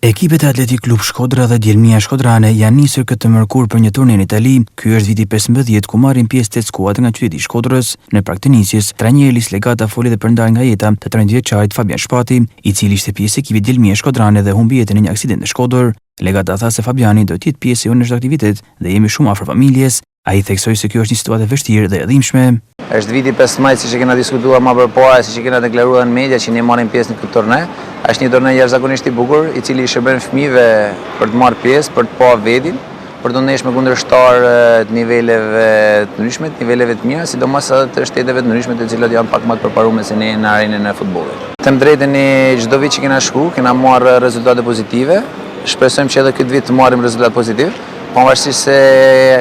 Ekipet e Atletik Klub Shkodra dhe Djelmia Shkodrane janë nisur këtë mërkur për një turne në Itali. Ky është viti 15 ku marrin pjesë 8 skuadra nga qyteti i Shkodrës. Në prag të nisjes, trajneri Elis Legata foli dhe për ndarjen nga jeta të 30-vjeçarit Fabian Shpati, i cili ishte pjesë e ekipit Djelmia Shkodrane dhe humbi jetën në një aksident në Shkodër. Legata tha se Fabiani do të jetë pjesë e çdo aktivitet dhe jemi shumë afër familjes. Ai theksoi se kjo është një situatë e vështirë dhe e dhimbshme. Është viti 15, siç e kena diskutuar më përpara, siç e kena deklaruar në media që ne marrim pjesë në këtë turne. Është një turne jashtëzakonisht i bukur, i cili i shërben fëmijëve për të marrë pjesë, për të pa vetin, për të ndesh me kundërshtar të niveleve të ndryshme, niveleve të mira, sidomos edhe të shteteve të ndryshme, të cilat janë pak më të përparuar se ne në arenën e futbollit. Them drejtën, çdo vit që kena shku, kena marrë rezultate pozitive. Shpresojmë që edhe këtë vit të marrim rezultat pozitiv. Pavarësisht se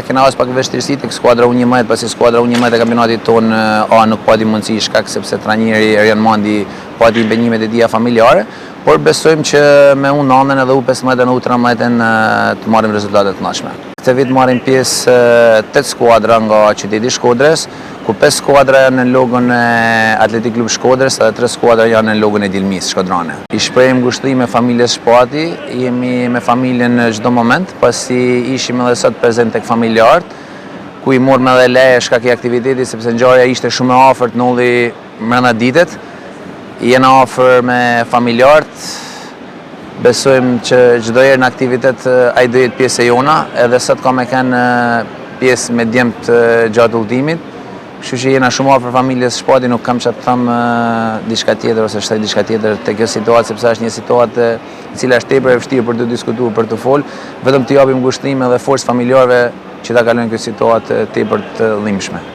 kena pas pak vështirësi tek skuadra U19, pasi skuadra U19 e kampionatit ton A nuk pati mundësi shkak sepse trajneri Erjan Mandi pati impenjimet e tija familjare, por besojmë që me U9 edhe U15 dhe U13 të marrim rezultate të këndshme. Këtë vit marrim pjesë 8 skuadra nga qyteti i Shkodrës, ku 5 skuadra janë në logon e Atletik Klub Shkodrës dhe 3 skuadra janë në logon e Djelmisë Shkodrane. I shprehim ngushëllim me familjes Shpati, jemi me familjen në çdo moment, pasi ishim edhe sot prezent tek familjarët, ku i morëm edhe leje shkak i aktivitetit, sepse ngjarja ishte shumë e afërt, nolli brenda ditet. Jena afër me familjarët. Besojmë që çdo herë në aktivitet ai do jetë pjesë e jona, edhe sot kam e kanë pjesë me djemt gjatë udhëtimit. Kështu që jena shumë afër familjes Shpati, nuk kam çfarë të them diçka tjetër ose shtoj diçka tjetër te kjo situatë, sepse është një situatë e cila është tepër e vështirë për të diskutuar, për të folë, vetëm të japim ngushëllim edhe forcë familjarëve që ta kalojnë këtë situatë tepër të dhimbshme.